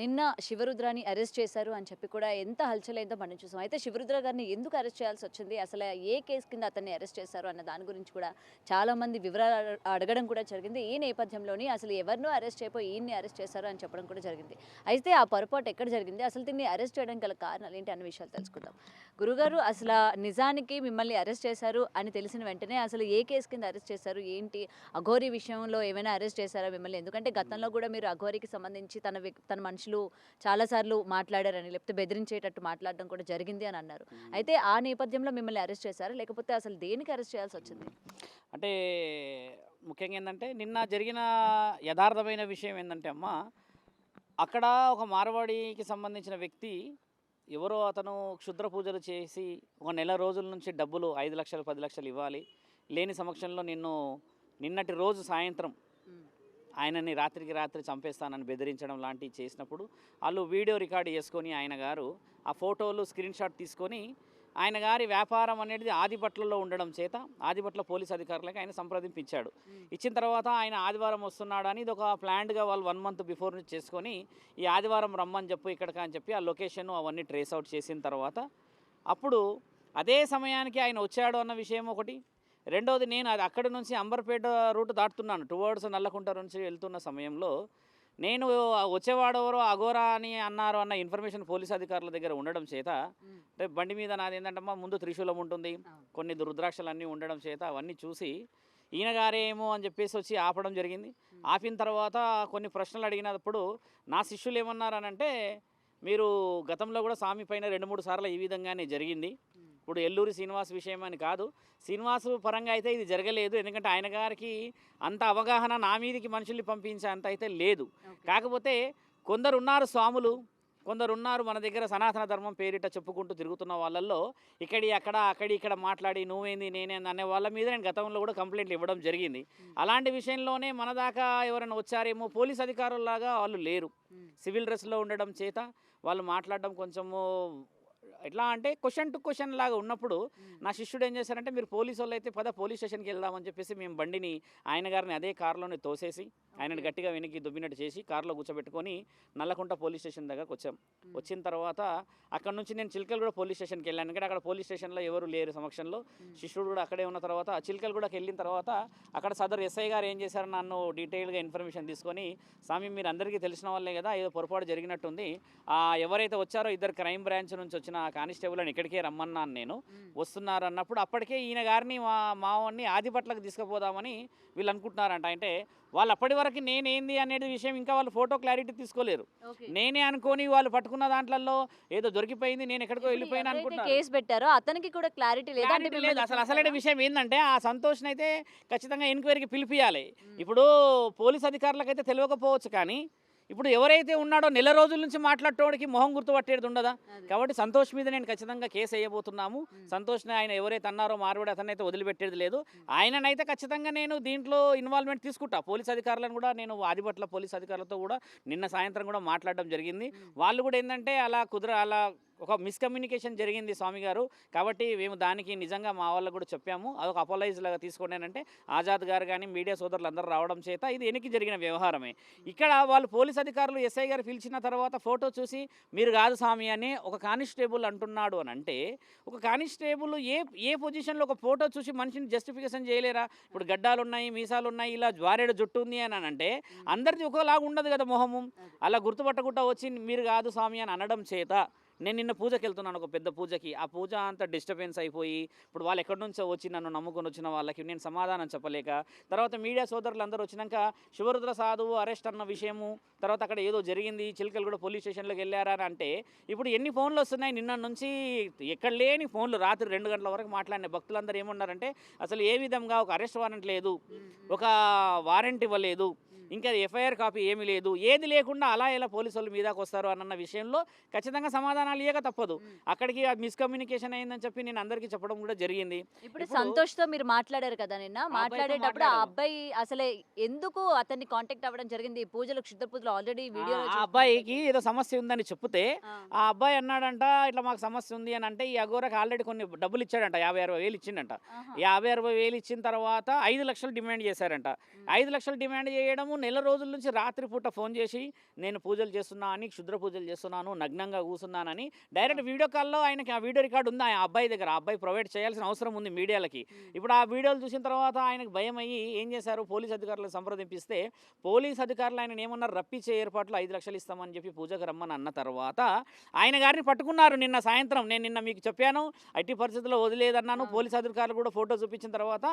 నిన్న శివరుద్రాని అరెస్ట్ చేశారు అని చెప్పి కూడా ఎంత హల్చలైందో మనం చూసాం. అయితే శివరుద్ర గారిని ఎందుకు అరెస్ట్ చేయాల్సొచ్చింది? అసలు ఏ కేసు కింద అతన్ని అరెస్ట్ చేశారు అన్న దాని గురించి కూడా చాలామంది వివరాలు అడగడం కూడా జరిగింది. ఈ నేపథ్యంలోని అసలు ఎవరినో అరెస్ట్ చేయపోయి ఈయన్ని అరెస్ట్ చేశారు అని చెప్పడం కూడా జరిగింది. అయితే ఆ పొరపాటు ఎక్కడ జరిగింది? అసలు దీన్ని అరెస్ట్ చేయడం గల కారణాలు ఏంటి అన్న విషయాలు తెలుసుకుందాం. గురుగారు, అసలు నిజానికి మిమ్మల్ని అరెస్ట్ చేశారు అని తెలిసిన వెంటనే అసలు ఏ కేసు కింద అరెస్ట్ చేశారు? ఏంటి? అఘోరి విషయంలో ఏమైనా అరెస్ట్ చేశారా మిమ్మల్ని? ఎందుకంటే గతంలో కూడా మీరు అఘోరికి సంబంధించి తన మనుషులు చాలా సార్లు మాట్లాడారని, లేకపోతే బెదిరించేటట్టు మాట్లాడడం కూడా జరిగింది అని అన్నారు. అయితే ఆ నేపథ్యంలో మిమ్మల్ని అరెస్ట్ చేశారా? లేకపోతే అసలు దేనికి అరెస్ట్ చేయాల్సి వచ్చింది? అంటే ముఖ్యంగా ఏందంటే నిన్న జరిగిన యథార్థమైన విషయం ఏందంటే అమ్మ, అక్కడ ఒక మార్వాడికి సంబంధించిన వ్యక్తి ఎవరో అతను క్షుద్ర పూజలు చేసి ఒక నెల రోజుల నుంచి డబ్బులు 5 లక్షలు 10 లక్షలు ఇవ్వాలి లేని సమక్షంలో నిన్నటి రోజు సాయంత్రం ఆయనని రాత్రికి రాత్రి చంపేస్తానని బెదిరించడం లాంటివి చేసినప్పుడు వాళ్ళు వీడియో రికార్డ్ చేసుకొని ఆయన గారు ఆ ఫోటోలు స్క్రీన్ షాట్ తీసుకొని ఆయన గారి వ్యాపారం అనేది ఆదిపట్లలో ఉండడం చేత ఆదిపట్ల పోలీస్ అధికారులకు ఆయన సంప్రదింపించాడు. ఇచ్చిన తర్వాత ఆయన ఆదివారం వస్తున్నాడని ఇది ఒక ప్లాన్డ్గా వాళ్ళు 1 మంత్ బిఫోర్ నుంచి చేసుకొని ఈ ఆదివారం రమ్మని చెప్పు ఇక్కడికి అని చెప్పి ఆ లొకేషన్ అవన్నీ ట్రేస్ అవుట్ చేసిన తర్వాత అప్పుడు అదే సమయానికి ఆయన వచ్చాడు అన్న విషయం ఒకటి. రెండవది, నేను అది అక్కడి నుంచి అంబర్పేట రూట్ దాటుతున్నాను, టువర్డ్స్ నల్లకుంట నుంచి వెళ్తున్న సమయంలో నేను వచ్చేవాడెవరో అఘోరా అని అన్నారు అన్న ఇన్ఫర్మేషన్ పోలీస్ అధికారుల దగ్గర ఉండడం చేత, అంటే బండి మీద నాది ఏంటంటే ముందు త్రిశూలం ఉంటుంది, కొన్ని రుద్రాక్షలు అన్నీ ఉండడం చేత అవన్నీ చూసి ఈయన గారేమో అని చెప్పేసి వచ్చి ఆపడం జరిగింది. ఆపిన తర్వాత కొన్ని ప్రశ్నలు అడిగినప్పుడు నా శిష్యులు ఏమన్నారనంటే, మీరు గతంలో కూడా స్వామి పైన 2-3 సార్లు ఈ విధంగానే జరిగింది, ఇప్పుడు ఎల్లూరి శ్రీనివాస్ విషయం అని కాదు, శ్రీనివాసు పరంగా అయితే ఇది జరగలేదు, ఎందుకంటే ఆయన గారికి అంత అవగాహన నా మీదికి మనుషుల్ని పంపించే అంత అయితే లేదు. కాకపోతే కొందరున్నారు స్వాములు, కొందరున్నారు మన దగ్గర సనాతన ధర్మం పేరిట చెప్పుకుంటూ తిరుగుతున్న వాళ్ళల్లో ఇక్కడ మాట్లాడి నువ్వేంది నేనేంది అనే వాళ్ళ మీద నేను గతంలో కూడా కంప్లైంట్లు ఇవ్వడం జరిగింది. అలాంటి విషయంలోనే మన దాకా ఎవరైనా వచ్చారేమో, పోలీస్ అధికారుల్లాగా వాళ్ళు లేరు, సివిల్ డ్రెస్లో ఉండడం చేత వాళ్ళు మాట్లాడడం కొంచెము ఎట్లా అంటే క్వశ్చన్ టు క్వశ్చన్ లాగా ఉన్నప్పుడు నా శిష్యుడు ఏం చేశారంటే, మీరు పోలీసు వాళ్ళు అయితే పోలీస్ స్టేషన్కి వెళ్దామని చెప్పేసి మేము బండిని ఆయన గారిని అదే కారులోనే తోసేసి ఆయనని గట్టిగా వెనక్కి దుబ్బినట్టు చేసి కారులో కూర్చోబెట్టుకొని నల్లకుంట పోలీస్ స్టేషన్ దగ్గరకు వచ్చాం. వచ్చిన తర్వాత అక్కడ నుంచి నేను చిలకలగూడ పోలీస్ స్టేషన్కి వెళ్ళాను, ఎందుకంటే అక్కడ పోలీస్ స్టేషన్లో ఎవరు లేరు సమక్షంలో, శిష్యుడు కూడా అక్కడే ఉన్న తర్వాత చిలకలగూడకి వెళ్ళిన తర్వాత అక్కడ సదరు ఎస్ఐ గారు ఏం చేశారు, నన్ను డీటెయిల్గా ఇన్ఫర్మేషన్ తీసుకొని, స్వామి మీరు అందరికీ తెలిసిన వాళ్ళే కదా, ఏదో పొరపాటు జరిగినట్టుంది, ఎవరైతే వచ్చారో 2 క్రైమ్ బ్రాంచ్ నుంచి వచ్చిన కానిస్టేబుల్ అని ఇక్కడికే రమ్మన్నాను నేను, వస్తున్నారు అన్నప్పుడు అప్పటికే ఈయన గారిని మావాడిని ఆదిపట్లకు తీసుకుపోదామని వీళ్ళు అనుకుంటున్నారంట. అంటే వాళ్ళు అప్పటి వరకు నేనేంది అనేది విషయం ఇంకా వాళ్ళు ఫోటో క్లారిటీ తీసుకోలేరు, నేనే అనుకొని వాళ్ళు పట్టుకున్న దాంట్లలో ఏదో దొరికిపోయింది నేను ఎక్కడికో వెళ్ళిపోయినా అనుకుంటున్నారు. కేసు పెట్టారో అతనికి కూడా క్లారిటీ లేదు. అసలైన విషయం ఏంటంటే ఆ సంతోష్ని అయితే ఖచ్చితంగా ఎంక్వైరీకి పిలిపియాలి. ఇప్పుడు పోలీస్ అధికారులకైతే తెలియకపోవచ్చు, కానీ ఇప్పుడు ఎవరైతే ఉన్నాడో నెల రోజుల నుంచి మాట్లాడటోడికి మొహం గుర్తుపట్టేది ఉండదా. కాబట్టి సంతోష్ మీద నేను ఖచ్చితంగా కేసు వేయబోతున్నాము. సంతోష్ని ఆయన ఎవరైతే అన్నారో మార్వాడి అతనైతే వదిలిపెట్టేది లేదు, ఆయననైతే ఖచ్చితంగా నేను దీంట్లో ఇన్వాల్వ్మెంట్ తీసుకుంటా. పోలీస్ అధికారులను కూడా నేను ఆదిపట్ల పోలీస్ అధికారులతో కూడా నిన్న సాయంత్రం కూడా మాట్లాడడం జరిగింది. వాళ్ళు కూడా ఏంటంటే అలా ఒక మిస్కమ్యూనికేషన్ జరిగింది స్వామి గారు, కాబట్టి మేము దానికి నిజంగా మా వాళ్ళకు కూడా చెప్పాము, అదొక అపాలైజ్ లాగా తీసుకోండి అంటే ఆజాద్ గారు కానీ మీడియా సోదరులు అందరూ రావడం చేత ఇది వెనక్కి జరిగిన వ్యవహారమే. ఇక్కడ వాళ్ళు పోలీస్ అధికారులు ఎస్ఐ గారు పిలిచిన తర్వాత ఫోటో చూసి మీరు కాదు స్వామి అని ఒక కానిస్టేబుల్ అంటున్నాడు అని అంటే, ఒక కానిస్టేబుల్ ఏ పొజిషన్లో ఒక ఫోటో చూసి మనిషిని జస్టిఫికేషన్ చేయలేరా? ఇప్పుడు గడ్డాలు ఉన్నాయి, మీసాలు ఉన్నాయి, ఇలా జ్వారేడు జుట్టు ఉంది అని అంటే అందరిది ఒకలాగా ఉండదు కదా మొహము, అలా గుర్తుపట్టకుండా వచ్చి మీరు కాదు స్వామి అని అనడం చేత నేను నిన్న పూజకి వెళ్తున్నాను, ఒక పెద్ద పూజకి, ఆ పూజ అంతా డిస్టర్బెన్స్ అయిపోయి ఇప్పుడు వాళ్ళు ఎక్కడి నుంచో వచ్చి నన్ను నమ్ముకొని వచ్చిన వాళ్ళకి నేను సమాధానం చెప్పలేక, తర్వాత మీడియా సోదరులు అందరూ వచ్చినాక శివరుద్ర సాధువు అరెస్ట్ అన్న విషయము, తర్వాత అక్కడ ఏదో జరిగింది చిలకలగూడ పోలీస్ స్టేషన్లోకి వెళ్ళారా అని అంటే, ఇప్పుడు ఎన్ని ఫోన్లు వస్తున్నాయి నిన్న నుంచి, ఎక్కడ లేని ఫోన్లు, రాత్రి 2 గంటల వరకు మాట్లాడిన భక్తులందరూ ఏమన్నారంటే, అసలు ఏ విధంగా ఒక అరెస్ట్ వారెంట్ లేదు, ఒక వారెంట్ ఇవ్వలేదు, ఇంకా ఎఫ్ఐఆర్ కాపీ ఏమీ లేదు, ఏది లేకుండా అలా ఎలా పోలీసు వాళ్ళు మీదకి వస్తారు అన్న విషయంలో ఖచ్చితంగా సమాధానాలు ఇవ్వక తప్పదు. అక్కడికి మిస్కమ్యూనికేషన్ అయిందని చెప్పి నేను అందరికీ చెప్పడం కూడా జరిగింది. ఇప్పుడు సంతోష్తో మీరు మాట్లాడారు కదా నిన్న, మాట్లాడేటప్పుడు ఆ అబ్బాయి అసలే ఎందుకు అతన్ని కాంటాక్ట్ అవ్వడం జరిగింది? పూజలు క్షుద్ర పూజలు ఆల్రెడీ వీడియో ఆ అబ్బాయికి ఏదో సమస్య ఉందని చెప్తే ఆ అబ్బాయి అన్నాడంట, ఇట్లా మాకు సమస్య ఉంది అని అంటే, ఈ అఘోరకు ఆల్రెడీ కొన్ని డబ్బులు ఇచ్చాడంట, 50-60 వేలు ఇచ్చిండంట. 50-60 వేలు ఇచ్చిన తర్వాత 5 లక్షలు డిమాండ్ చేశారంట. 5 లక్షలు డిమాండ్ చేయడము నెల రోజుల నుంచి రాత్రిపూట ఫోన్ చేసి నేను పూజలు చేస్తున్నా అని, క్షుద్ర పూజలు చేస్తున్నాను, నగ్నంగా కూర్చున్నానని డైరెక్ట్ వీడియో కాల్లో ఆయనకి ఆ వీడియో రికార్డు ఉంది ఆ అబ్బాయి దగ్గర. ఆ అబ్బాయి ప్రొవైడ్ చేయాల్సిన అవసరం ఉంది మీడియాలకి. ఇప్పుడు ఆ వీడియోలు చూసిన తర్వాత ఆయనకు భయం అయ్యి ఏం చేశారు, పోలీస్ అధికారులను సంప్రదింపిస్తే పోలీస్ అధికారులు ఆయన ఏమన్నారు, రప్పించే ఏర్పాట్లు 5 లక్షలు ఇస్తామని చెప్పి పూజకు రమ్మని అన్న తర్వాత ఆయన గారిని పట్టుకున్నారు నిన్న సాయంత్రం. నేను నిన్న మీకు చెప్పాను, ఎట్టి పరిస్థితుల్లో వదిలేదన్నాను. పోలీస్ అధికారులు కూడా ఫోటో చూపించిన తర్వాత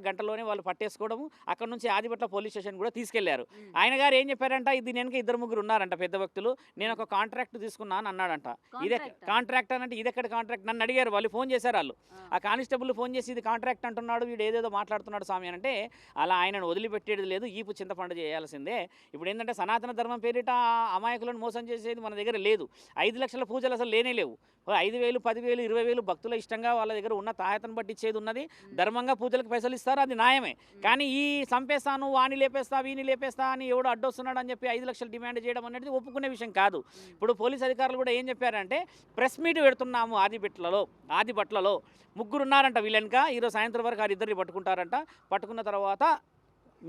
గంటలోనే వాళ్ళు పట్టేసుకోవడము, అక్కడ నుంచి ఆదిపట్ల పోలీస్ స్టేషన్ కూడా తీసుకెళ్లారు. ఆయన గారు ఏం చెప్పారంట, ఇది వెనక 2-3 ఉన్నారంట పెద్ద వ్యక్తులు, నేను ఒక కాంట్రాక్ట్ తీసుకున్నాను అన్నాడంట. ఇదే కాంట్రాక్ట్ అంటే ఇది ఎక్కడ కాంట్రాక్ట్ నన్ను అడిగారు, వాళ్ళు ఫోన్ చేశారు. వాళ్ళు ఆ కానిస్టేబుల్ ఫోన్ చేసి ఇది కాంట్రాక్ట్ అంటున్నాడు, వీడు ఏదేదో మాట్లాడుతున్నాడు స్వామి అని అంటే, అలా ఆయనను వదిలిపెట్టేది లేదు, ఈపు చింతపండు చేయాల్సిందే. ఇప్పుడు ఏంటంటే సనాతన ధర్మం పేరిట అమాయకులను మోసం చేసేది మన దగ్గర లేదు. 5 లక్షల పూజలు అసలు లేనే లేవు. 5,000, 10,000, 20,000 భక్తుల ఇష్టంగా వాళ్ళ దగ్గర ఉన్న తాయతను బట్టి ఇచ్చేది ఉన్నది. ధర్మంగా పూజలకు పైసలు ఇస్తారు, అది న్యాయమే. కానీ ఈ చంపేస్తాను, వాణి లేపేస్తా, వీని లేపేస్తా అని ఎవడో అడ్డొస్తున్నాడు అని చెప్పి 5 లక్షలు డిమాండ్ చేయడం అనేది ఒప్పుకునే విషయం కాదు. ఇప్పుడు పోలీస్ అధికారులు కూడా ఏం చెప్పారంటే, ప్రెస్ మీట్ పెడుతున్నాము ఆదిపట్లలో 3 ఉన్నారంట వీళ్ళెనక. ఈరోజు సాయంత్రం వరకు ఆ 2 పట్టుకుంటారంట. పట్టుకున్న తర్వాత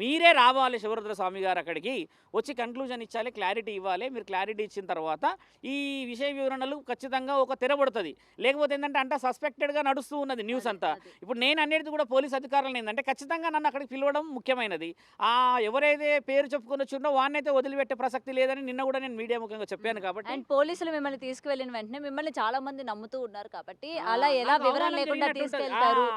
మీరే రావాలి శివరుద్ర స్వామి గారు అక్కడికి వచ్చి కన్క్లూజన్ ఇచ్చాలి, క్లారిటీ ఇవ్వాలి. మీరు క్లారిటీ ఇచ్చిన తర్వాత ఈ విషయ వివరణలు ఖచ్చితంగా ఒక తెరబడుతుంది. లేకపోతే ఏంటంటే అంతా సస్పెక్టెడ్గా నడుస్తూ ఉన్నది న్యూస్ అంతా. ఇప్పుడు నేను అనేది కూడా పోలీస్ అధికారులను ఏంటంటే ఖచ్చితంగా నన్ను అక్కడికి పిలవడం ముఖ్యమైనది. ఎవరైతే పేరు చెప్పుకొని వచ్చిండో వాడినైతే వదిలిపెట్టే ప్రసక్తి లేదని నిన్న కూడా నేను మీడియా ముఖంగా చెప్పాను. కాబట్టి అండ్ పోలీసులు మిమ్మల్ని తీసుకువెళ్ళిన వెంటనే మిమ్మల్ని చాలా మంది నమ్ముతూ ఉన్నారు కాబట్టి అలా ఎలా వివరణ లేకుండా తీసుకెళ్తారు?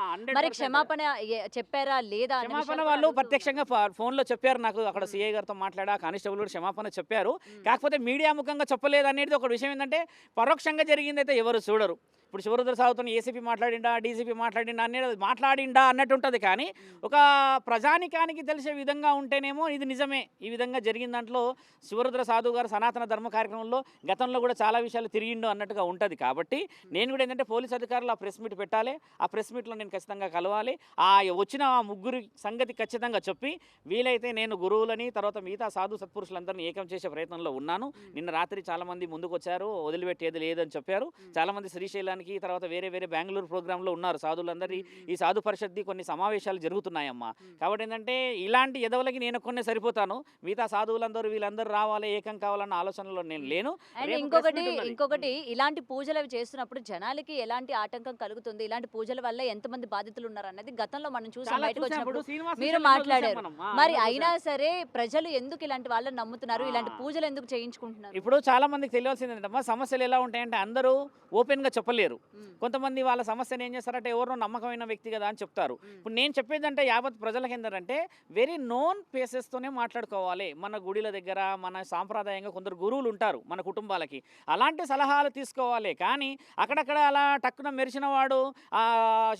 మరి క్షమాపణ చెప్పారా లేదా? క్షమాపణ వాళ్ళు ప్రత్యక్షంగా ఫోన్లో చెప్పారు నాకు. అక్కడ సిఐ గారితో మాట్లాడా, కానిస్టేబుల్ కూడా క్షమాపణ చెప్పారు. కాకపోతే మీడియా ముఖంగా చెప్పలేదు అనేది ఒక విషయం. ఏంటంటే పరోక్షంగా జరిగిందైతే ఎవరు చూడరు. ఇప్పుడు శివరుద్ర సాగుతో ఏసీపీ మాట్లాడిండా, డీసీపీ మాట్లాడిండా అనేది మాట్లాడిండా అన్నట్టు ఉంటుంది. కానీ ఒక ప్రజానికానికి తెలిసే విధంగా ఉంటేనేమో ఇది నిజమే, ఈ విధంగా జరిగిన దాంట్లో శివరుద్ర సాధు గారు సనాతన ధర్మ కార్యక్రమంలో గతంలో కూడా చాలా విషయాలు తిరిగిండు అన్నట్టుగా ఉంటుంది. కాబట్టి నేను కూడా ఏంటంటే పోలీస్ అధికారులు ఆ ప్రెస్ మీట్ పెట్టాలి. ఆ ప్రెస్ మీట్లో నేను ఖచ్చితంగా కలవాలి. ఆ వచ్చిన ఆ 3 సంగతి ఖచ్చితంగా చెప్పి, వీలైతే నేను గురువులని తర్వాత మిగతా సాధు సత్పురుషులందరినీ ఏకం చేసే ప్రయత్నంలో ఉన్నాను. నిన్న రాత్రి చాలామంది ముందుకు వచ్చారు, వదిలిపెట్టేది లేదని చెప్పారు. చాలామంది శ్రీశైలానికి తర్వాత వేరే బెంగళూరు ప్రోగ్రాంలో ఉన్నారు సాధువులందరి. ఈ సాధు పరిషత్ది కొన్ని సమావేశాలు జరుగుతున్నాయమ్మా. కాబట్టి ఏంటంటే ఇలాంటి ఎదవలకి నేను కొన్ని సరిపోతాను. మిగతా సాధువులందరూ వీళ్ళందరూ రావాలి, ఏకం కావాలన్న ఆలోచనలో నేను లేను. ఇంకొకటి ఇలాంటి పూజలు అవి చేస్తున్నప్పుడు జనాలకి ఎలాంటి ఆటంకం కలుగుతుంది, ఇలాంటి పూజల వల్ల ఎంతమంది బాధితులు ఉన్నారు అన్నది గతంలో మనం చూసాం, బయటకు వచ్చినప్పుడు మీరు మాట్లాడారు. మరి అయినా సరే ప్రజలు ఎందుకు ఇలాంటి వాళ్ళని నమ్ముతున్నారు, ఇలాంటి పూజలు ఎందుకు చేయించుకుంటున్నారు? ఇప్పుడు చాలా మందికి తెలియాల్సింది ఏంటమ్మా, సమస్యలు ఎలా ఉంటాయంటే అందరూ ఓపెన్గా చెప్పలేరు. కొంతమంది వాళ్ళ సమస్యను ఏం చేస్తారంటే ఎవరో నమ్మకమైన వ్యక్తి కదా అని చెప్తారు. ఇప్పుడు నేను చెప్పేదంటే యావత్ ప్రజలకు ఏంటంటే వెరీ నోన్ ప్లేసెస్తోనే మాట్లాడుకోవాలి. మన గుడిల దగ్గర మన సాంప్రదాయంగా కొందరు గురువులు ఉంటారు మన కుటుంబాలకి, అలాంటి సలహాలు తీసుకోవాలి. కానీ అక్కడక్కడ అలా టక్కున మెరిసిన వాడు ఆ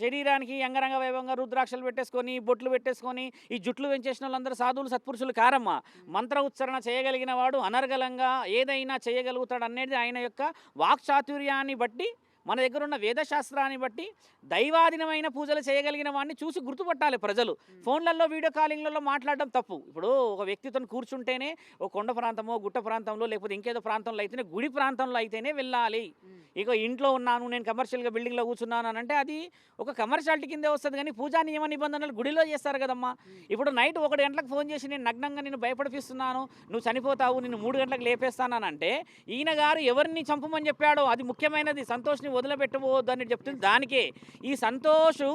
శరీరానికి అంగరంగ వైభవంగా రుద్రాక్షలు పెట్టేసుకొని, బొట్లు పెట్టేసుకొని ఈ జుట్లు పెంచేసిన వాళ్ళందరూ సాధువులు సత్పురుషులు కారమ్మా. మంత్ర ఉచ్చారణ చేయగలిగిన వాడు అనర్గళంగా ఏదైనా చేయగలుగుతాడు అనేది ఆయన యొక్క వాక్చాతుర్యాన్ని బట్టి, మన దగ్గర ఉన్న వేదశాస్త్రాన్ని బట్టి దైవాధీనమైన పూజలు చేయగలిగిన వాడిని చూసి గుర్తుపట్టాలి ప్రజలు. ఫోన్లలో వీడియో కాలింగ్లలో మాట్లాడడం తప్పు. ఇప్పుడు ఒక వ్యక్తితో కూర్చుంటేనే ఒక కొండ ప్రాంతమో గుట్ట ప్రాంతంలో లేకపోతే ఇంకేదో ప్రాంతంలో అయితేనే, గుడి ప్రాంతంలో అయితేనే వెళ్ళాలి. ఇక ఇంట్లో ఉన్నాను నేను కమర్షియల్గా బిల్డింగ్లో కూర్చున్నాను అని అంటే అది ఒక కమర్షియాలిటీ కిందే వస్తుంది. కానీ పూజా నియమ నిబంధనలు గుడిలో చేస్తారు కదమ్మా. ఇప్పుడు నైట్ 1 గంటలకు ఫోన్ చేసి నేను నగ్నంగా నేను భయపడిపిస్తున్నాను, నువ్వు చనిపోతావు, నేను 3 గంటలకు లేపేస్తానంటే ఈయన గారు ఎవరిని చంపమని చెప్పాడో అది ముఖ్యమైనది. సంతోష్ని వదిలిపెట్టబోద్దు అని చెప్తుంది. దానికే ఈ సంతోషు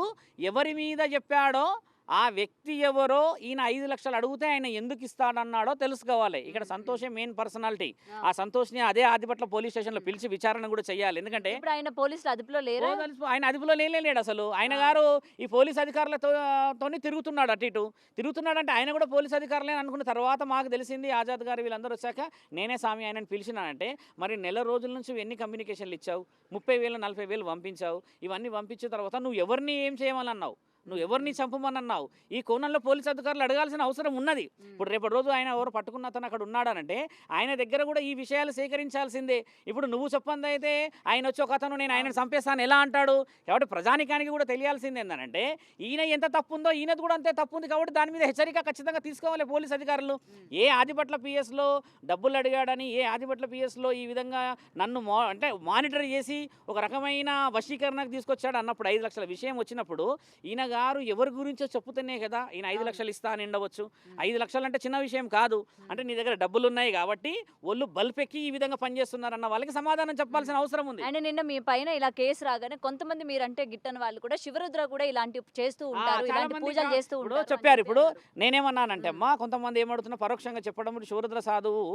ఎవరి మీద చెప్పాడో ఆ వ్యక్తి ఎవరో, ఈయన 5 లక్షలు అడిగితే ఆయన ఎందుకు ఇస్తాడన్నాడో తెలుసుకోవాలి. ఇక్కడ సంతోషే మెయిన్ పర్సనాలిటీ. ఆ సంతోష్ని అదే ఆదిపట్ల పోలీస్ స్టేషన్లో పిలిచి విచారణ కూడా చేయాలి. ఎందుకంటే ఆయన పోలీసులు అదుపులో లేరు, ఆయన అదుపులో లేడు అసలు. ఆయన గారు ఈ పోలీస్ అధికారులతోని తిరుగుతున్నాడు, అటు ఇటు తిరుగుతున్నాడంటే ఆయన కూడా పోలీస్ అధికారులే అనుకున్న తర్వాత మాకు తెలిసింది. ఆజాద్ గారు వీళ్ళందరూ వచ్చాక నేనే స్వామి ఆయనను పిలిచినానంటే, మరి నెల రోజుల నుంచి ఎన్ని కమ్యూనికేషన్లు ఇచ్చావు, 30,000 40,000 పంపించావు. ఇవన్నీ పంపించిన తర్వాత నువ్వు ఎవరిని ఏం చేయమన్నావు, నువ్వు ఎవరిని చంపమన్నావు? ఈ కోణంలో పోలీస్ అధికారులు అడగాల్సిన అవసరం ఉన్నది. ఇప్పుడు రేపటి రోజు ఆయన ఎవరు పట్టుకున్న అతను అక్కడ ఉన్నాడనంటే ఆయన దగ్గర కూడా ఈ విషయాలు సేకరించాల్సిందే. ఇప్పుడు నువ్వు చెప్పంది అయితే ఆయన వచ్చి ఒక అతను నేను ఆయనను చంపేస్తాను ఎలా అంటాడు? కాబట్టి ప్రజానికానికి కూడా తెలియాల్సింది ఏంటంటే ఈయన ఎంత తప్పు ఉందో ఈయనది కూడా అంతే తప్పు ఉంది. కాబట్టి దాని మీద హెచ్చరిక ఖచ్చితంగా తీసుకోవాలి పోలీస్ అధికారులు. ఏ ఆదిపట్ల పిఎస్లో డబ్బులు అడిగాడని, ఏ ఆదిపట్ల పిఎస్లో ఈ విధంగా నన్ను అంటే మానిటర్ చేసి ఒక రకమైన వశీకరణకు తీసుకొచ్చాడు అన్నప్పుడు 5 లక్షల విషయం వచ్చినప్పుడు ఈయన గారు ఎవరి గురించో చెప్పుతూనే కదా ఈయన 5 లక్షలు ఇస్తా అని ఉండవచ్చు. 5 లక్షలు అంటే చిన్న విషయం కాదు. అంటే నీ దగ్గర డబ్బులు ఉన్నాయి కాబట్టి ఒళ్ళు బల్పెక్కి ఈ విధంగా పనిచేస్తున్నారన్న వాళ్ళకి సమాధానం చెప్పాల్సిన అవసరం ఉంది. అండ్ నిన్న మీ పైన ఇలా కేసు రాగానే కొంతమంది మీరంటే గిట్టని వాళ్ళు కూడా శివరుద్ర కూడా ఇలాంటి చేస్తూ ఉంటారు, చాలా ఇలాంటి మంది పూజలు చేస్తూ ఇప్పుడు ఉంటారు అని చెప్పారు. చెప్పి ఇప్పుడు అన్నారు. నేనేమన్నానంటే అమ్మా, కొంతమంది ఏమడుతున్నా పరోక్షంగా చెప్పడం, ఇప్పుడు శివరుద్ర సాధువు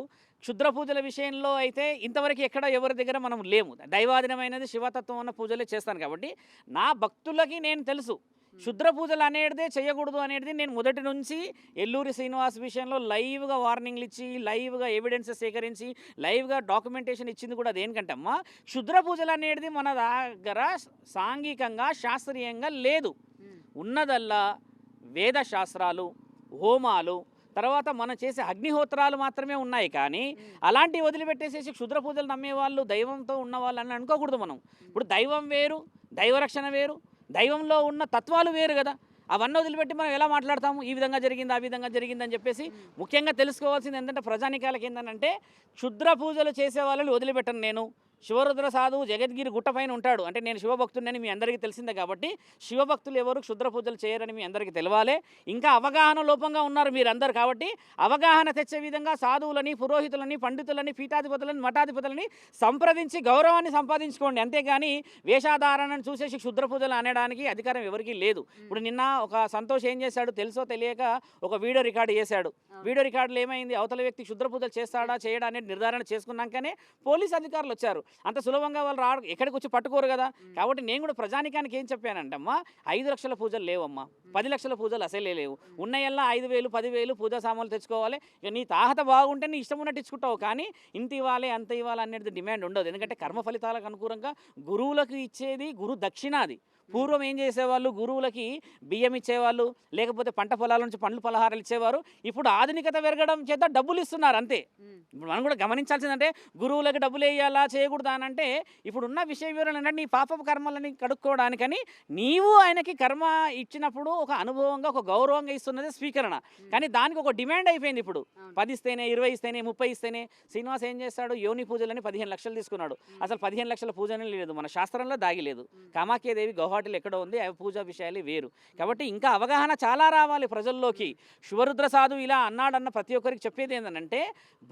క్షుద్ర పూజల విషయంలో అయితే ఇంతవరకు ఎక్కడ ఎవరి దగ్గర మనం లేము. దైవాధీనమైనది శివతత్వం ఉన్న పూజలే చేస్తాను కాబట్టి నా భక్తులకి నేను తెలుసు. క్షుద్ర పూజలు అనేటిదే చేయకూడదు అనేది నేను మొదటి నుంచి ఎల్లూరి శ్రీనివాస్ విషయంలో లైవ్గా వార్నింగ్లు ఇచ్చి, లైవ్గా ఎవిడెన్సెస్ సేకరించి, లైవ్గా డాక్యుమెంటేషన్ ఇచ్చింది కూడా దేనికంటే అమ్మా, క్షుద్ర పూజలు అనేది మన దగ్గర సాంఘికంగా శాస్త్రీయంగా లేదు. ఉన్నదల్లా వేద శాస్త్రాలు, హోమాలు, తర్వాత మనం చేసే అగ్నిహోత్రాలు మాత్రమే ఉన్నాయి. కానీ అలాంటివి వదిలిపెట్టేసేసి క్షుద్ర పూజలు నమ్మేవాళ్ళు, దైవంతో ఉన్నవాళ్ళు అని అనుకోకూడదు మనం. ఇప్పుడు దైవం వేరు, దైవరక్షణ వేరు, దైవంలో ఉన్న తత్వాలు వేరు కదా. అవన్నీ వదిలిపెట్టి మనం ఎలా మాట్లాడతాము? ఈ విధంగా జరిగింది, ఆ విధంగా జరిగిందని చెప్పేసి. ముఖ్యంగా తెలుసుకోవాల్సింది ఏంటంటే ప్రజానికాలకి ఏంటంటే, క్షుద్ర పూజలు చేసే వాళ్ళని వదిలిపెట్టను నేను. శివరుద్ర సాధువు జగద్గిరి గుట్ట పైన ఉంటాడు. అంటే నేను శివభక్తుడిని మీ అందరికీ తెలిసిందే కాబట్టి శివభక్తులు ఎవరు క్షుద్ర పూజలు చేయరని మీ అందరికీ తెలియాలి. ఇంకా అవగాహన లోపంగా ఉన్నారు మీరందరూ కాబట్టి అవగాహన తెచ్చే విధంగా సాధువులని, పురోహితులని, పండితులని, పీఠాధిపతులని, మఠాధిపతులని సంప్రదించి గౌరవాన్ని సంపాదించుకోండి. అంతేగాని వేషాధారణను చూసేసి క్షుద్ర పూజలు అనడానికి అధికారం ఎవరికీ లేదు. ఇప్పుడు నిన్న ఒక సంతోష్ ఏం చేశాడు తెలుసో తెలియక ఒక వీడియో రికార్డు చేశాడు. వీడియో రికార్డులో ఏమైంది, అవతల వ్యక్తి క్షుద్ర పూజలు చేస్తాడా చేయడా అనేది నిర్ధారణ చేసుకున్నాకనే పోలీస్ అధికారులు వచ్చారు. అంత సులభంగా వాళ్ళు ఎక్కడికి వచ్చి పట్టుకోరు కదా. కాబట్టి నేను కూడా ప్రజానికానికి ఏం చెప్పానంటే అమ్మా, 5 లక్షల పూజలు లేవమ్మా, 10 లక్షల పూజలు అసలే లేవు. ఉన్నాయల్లా 5,000, 10,000 పూజా సామాన్లు తెచ్చుకోవాలి. ఇక నీ తాహత బాగుంటే నీ ఇష్టం ఉన్నట్టు ఇచ్చుకుంటావు. కానీ ఇంత ఇవ్వాలి అంత ఇవ్వాలి అనేది డిమాండ్ ఉండదు. ఎందుకంటే కర్మ ఫలితాలకు అనుకూలంగా గురువులకు ఇచ్చేది గురు దక్షిణాది. పూర్వం ఏం చేసేవాళ్ళు, గురువులకి బియ్యం ఇచ్చేవాళ్ళు, లేకపోతే పంట పొలాల నుంచి పండ్లు పలహారాలు ఇచ్చేవారు. ఇప్పుడు ఆధునికత పెరగడం చేత డబ్బులు ఇస్తున్నారు అంతే. ఇప్పుడు మనం కూడా గమనించాల్సిందంటే గురువులకి డబ్బులు వేయాలా చేయకూడదా అని అంటే, ఇప్పుడున్న విషయ వివరణ ఏంటంటే నీ పాపపు కర్మలని కడుక్కోవడానికని నీవు ఆయనకి కర్మ ఇచ్చినప్పుడు ఒక అనుభవంగా, ఒక గౌరవంగా ఇస్తున్నది స్వీకరణ. కానీ దానికి ఒక డిమాండ్ అయిపోయింది. ఇప్పుడు 10 ఇస్తేనే, 20 ఇస్తేనే, 30 ఇస్తేనే. శ్రీనివాస్ ఏం చేస్తాడు, యోని పూజలని 15 లక్షలు తీసుకున్నాడు. అసలు 15 లక్షల పూజనే లేదు, మన శాస్త్రంలో దాగి లేదు. కామాఖ్యాదేవి గౌహాటిలో ఎక్కడో ఉంది, అవి పూజా విషయాలు వేరు. కాబట్టి ఇంకా అవగాహన చాలా రావాలి ప్రజల్లోకి. శివరుద్ర సాధువు ఇలా అన్నాడన్న ప్రతి ఒక్కరికి చెప్పేది ఏంటంటే,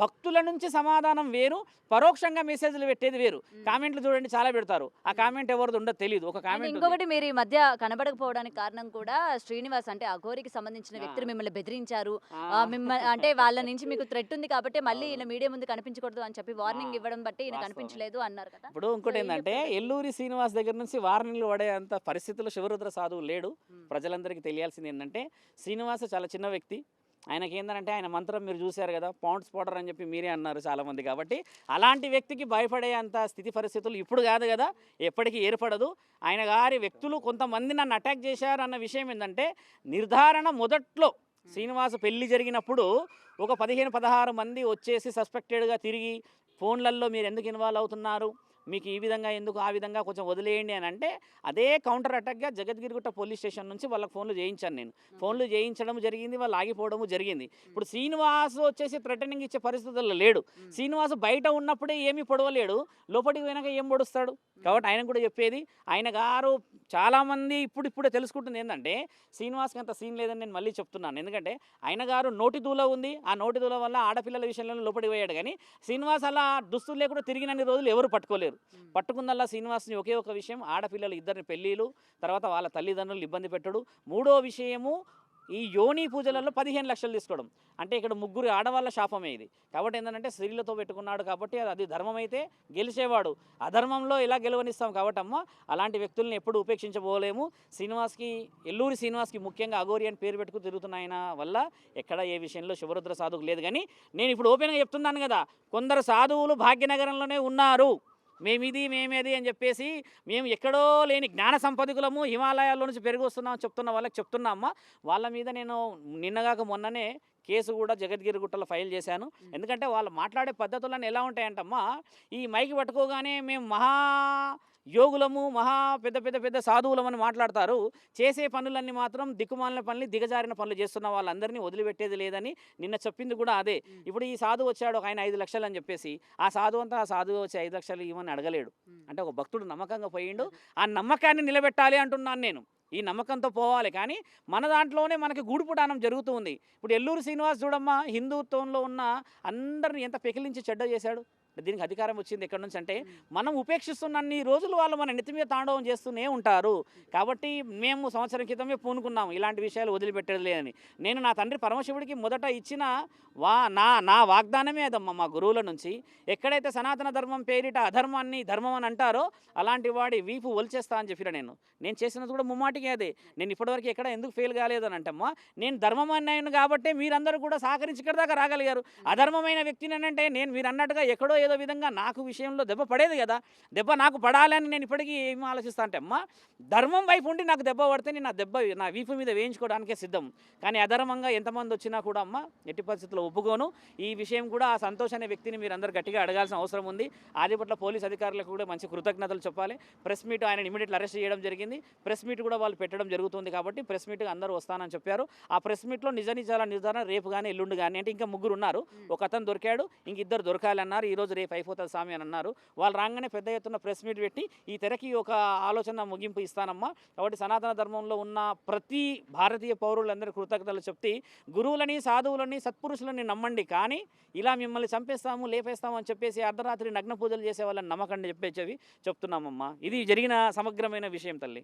భక్తుల నుంచి సమాధానం వేరు, పరోక్షంగా మెసేజ్లు పెట్టేది వేరు. కామెంట్లు చూడండి చాలా పెడతారు, ఆ కామెంట్ ఎవరిది ఉండదు తెలియదు. ఒక కామెంట్ ఇంకొకటి, మీరు ఈ మధ్య కనబడకపోవడానికి కారణం కూడా శ్రీనివాస్ అంటే అఘోరికి సంబంధించిన వ్యక్తులు మిమ్మల్ని బెదిరించారు, మిమ్మల్ని అంటే వాళ్ళ నుంచి మీకు థ్రెట్ ఉంది కాబట్టి మళ్ళీ ఈయన మీడియా ముందు కనిపించకూడదు అని చెప్పి వార్నింగ్ ఇవ్వడం బట్టి ఈయన కనిపించలేదు అన్నారు కదా. ఇప్పుడు ఇంకోటి ఏంటంటే, ఎల్లూరి శ్రీనివాస్ దగ్గర నుంచి వార్నింగ్లు పడే అంత పరిస్థితుల్లో శివరుద్ర సాధువు లేడు. ప్రజలందరికీ తెలియాల్సింది ఏంటంటే, శ్రీనివాస్ చాలా చిన్న వ్యక్తి. ఆయనకి ఏంటంటే ఆయన మంత్రం మీరు చూశారు కదా, పౌండ్స్ పౌడర్ అని చెప్పి మీరే అన్నారు చాలామంది. కాబట్టి అలాంటి వ్యక్తికి భయపడే అంత స్థితి పరిస్థితులు ఇప్పుడు కాదు కదా, ఎప్పటికీ ఏర్పడదు. ఆయన గారి వ్యక్తులు కొంతమంది నన్ను అటాక్ చేశారు అన్న విషయం ఏంటంటే, నిర్ధారణ మొదట్లో శ్రీనివాస్ పెళ్లి జరిగినప్పుడు ఒక 15-16 మంది వచ్చేసి సస్పెక్టెడ్గా తిరిగి ఫోన్లలో మీరు ఎందుకు ఇన్వాల్వ్ అవుతున్నారు, మీకు ఈ విధంగా ఎందుకు, ఆ విధంగా కొంచెం వదిలేయండి అని అంటే, అదే కౌంటర్ అటాక్గా జగద్గిరిగుట్ట పోలీస్ స్టేషన్ నుంచి వాళ్ళకి ఫోన్లు చేయించాను నేను. ఫోన్లు చేయించడం జరిగింది, వాళ్ళు ఆగిపోవడము జరిగింది. ఇప్పుడు శ్రీనివాస్ వచ్చేసి థ్రెటనింగ్ ఇచ్చే పరిస్థితుల్లో లేడు. శ్రీనివాస్ బయట ఉన్నప్పుడే ఏమీ పొడవలేడు, లోపలికి పోయినాక ఏం పొడుస్తాడు. కాబట్టి ఆయన కూడా చెప్పేది, ఆయన గారు చాలామంది ఇప్పుడిప్పుడే తెలుసుకుంటుంది ఏంటంటే, శ్రీనివాస్కి అంత సీన్ లేదని నేను మళ్ళీ చెప్తున్నాను. ఎందుకంటే ఆయన గారు నోటి దూల ఉంది, ఆ నోటి దూల వల్ల ఆడపిల్లల విషయంలో లోపలికి పోయాడు. కానీ శ్రీనివాస్ అలా దుస్తులు లేకుండా తిరిగినన్ని రోజులు ఎవరు పట్టుకోలేరు. పట్టుకుందల్లా శ్రీనివాస్ని ఒకే ఒక విషయం, ఆడపిల్లలు ఇద్దరిని పెళ్ళిళ్ళు, తర్వాత వాళ్ళ తల్లిదండ్రులు ఇబ్బంది పెట్టడు. మూడో విషయము, ఈ యోని పూజలలో 15 లక్షలు తీసుకోవడం. అంటే ఇక్కడ 3 ఆడవాళ్ళ శాపమే ఇది. కాబట్టి ఏంటంటే స్త్రీలతో పెట్టుకున్నాడు కాబట్టి అది ధర్మం అయితే గెలిచేవాడు, అధర్మంలో ఎలా గెలవనిస్తాం. కాబట్టి అమ్మ, అలాంటి వ్యక్తుల్ని ఎప్పుడు ఉపేక్షించబోలేము. శ్రీనివాస్కి, ఎల్లూరి శ్రీనివాస్కి ముఖ్యంగా అఘోరి అని పేరు పెట్టుకు తిరుగుతున్న ఆయన వల్ల ఎక్కడ ఏ విషయంలో శివరుద్ర సాధువుకు లేదు. కానీ నేను ఇప్పుడు ఓపెన్గా చెప్తున్నాను కదా, కొందరు సాధువులు భాగ్యనగరంలోనే ఉన్నారు. మేమేది అని చెప్పేసి, మేము ఎక్కడో లేని జ్ఞాన సంపదకులము, హిమాలయాల్లో నుంచి పెరిగి వస్తున్నామని చెప్తున్న వాళ్ళకి చెప్తున్నామ్మా. వాళ్ళ మీద నేను నిన్నగాక మొన్ననే కేసు కూడా జగద్గిరిగుట్టలో ఫైల్ చేశాను. ఎందుకంటే వాళ్ళు మాట్లాడే పద్ధతులన్నీ ఎలా ఉంటాయంటమ్మా, ఈ మైకి పట్టుకోగానే మేము మహా యోగులము, మహా పెద్ద సాధువులమని మాట్లాడతారు. చేసే పనులన్నీ మాత్రం దిక్కుమాలిన పనులు, దిగజారిన పనులు చేస్తున్న వాళ్ళందరినీ వదిలిపెట్టేది లేదని నిన్న చెప్పింది కూడా అదే. ఇప్పుడు ఈ సాధువు వచ్చాడు, ఆయన 5 లక్షలు అని చెప్పేసి, ఆ సాధువు వచ్చి 5 లక్షలు ఇవ్వని అడగలేడు. అంటే ఒక భక్తుడు నమ్మకంగా పోయిండు, ఆ నమ్మకాన్ని నిలబెట్టాలి అంటున్నాను నేను. ఈ నమ్మకంతో పోవాలి. కానీ మన దాంట్లోనే మనకి గూడుపుటానం జరుగుతూ ఉంది. ఇప్పుడు ఎల్లూరు శ్రీనివాస్ చూడమ్మా, హిందుత్వంలో ఉన్న అందరిని ఎంత పెకిలించి చెడ్డ చేశాడు. దీనికి అధికారం వచ్చింది ఎక్కడి నుంచి అంటే మనం ఉపేక్షిస్తున్నన్ని రోజులు వాళ్ళు మన నెత్తి మీద తాండవం చేస్తూనే ఉంటారు. కాబట్టి మేము సంవత్సరం క్రితమే పూనుకున్నాము ఇలాంటి విషయాలు వదిలిపెట్టేది లేదని. నేను నా తండ్రి పరమశివుడికి మొదట ఇచ్చిన నా వాగ్దానమే అదమ్మా మా గురువుల నుంచి. ఎక్కడైతే సనాతన ధర్మం పేరిట అధర్మాన్ని ధర్మం అని అంటారో అలాంటి వాడి వీపు ఒలిచేస్తా అని చెప్పిన నేను చేసినది కూడా ముమ్మాటికి అదే. నేను ఇప్పటివరకు ఎక్కడ ఎందుకు ఫెయిల్ కాలేదు అని అంటమ్మా, నేను ధర్మం అన్నాను కాబట్టి మీరందరూ కూడా సహకరించి ఇక్కడ దాకా రాగలిగారు. అధర్మమైన వ్యక్తిని అంటే నేను మీరు అన్నట్టుగా ఎక్కడో ఏదో విధంగా నాకు విషయంలో దెబ్బ పడేది కదా. దెబ్బ నాకు పడాలని నేను ఇప్పటికీ ఏం ఆలోచిస్తా అంటే అమ్మా, ధర్మం వైపు ఉండి నాకు దెబ్బ పడితే నేను నా వీపు మీద వేయించుకోవడానికే సిద్ధం. కానీ అధర్మంగా ఎంతమంది వచ్చినా కూడా అమ్మ ఎట్టి పరిస్థితుల్లో ఒప్పుకోను. ఈ విషయం కూడా ఆ సంతోష్ అనే వ్యక్తిని మీరు అందరూ గట్టిగా అడగాల్సిన అవసరం ఉంది. ఆదిపట్ల పోలీస్ అధికారులకు కూడా మంచి కృతజ్ఞతలు చెప్పాలి. ప్రెస్ మీట్ ఆయన ఇమీడియట్లీ అరెస్ట్ చేయడం జరిగింది. ప్రెస్ మీట్ కూడా వాళ్ళు పెట్టడం జరుగుతుంది కాబట్టి ప్రెస్ మీట్కి అందరూ వస్తానని చెప్పారు. ఆ ప్రెస్ మీట్లో నిజ నిజాల నిర్ధారణ రేపు కానీ ఎల్లుండి కానీ, అంటే ఇంకా ముగ్గురు ఉన్నారు. ఒక అతను దొరికాడు, ఇంక ఇద్దరు దొరకాలన్నారు. ఈరోజు రేపు అయిపోతుంది స్వామి అని అన్నారు. వాళ్ళు రాగానే పెద్ద ఎత్తున ప్రెస్ మీట్ పెట్టి ఈ తెరకి ఒక ఆలోచన ముగింపు ఇస్తానమ్మా. కాబట్టి సనాతన ధర్మంలో ఉన్న ప్రతి భారతీయ పౌరులందరూ కృతజ్ఞతలు చెప్తే గురువులని, సాధువులని, సత్పురుషులని నమ్మండి. కానీ ఇలా మిమ్మల్ని చంపేస్తాము, లేపేస్తాము అని చెప్పేసి అర్ధరాత్రి నగ్న పూజలు చేసే వాళ్ళని నమ్మకండి చెప్పేవి చెప్తున్నామమ్మా. ఇది జరిగిన సమగ్రమైన విషయం తల్లి.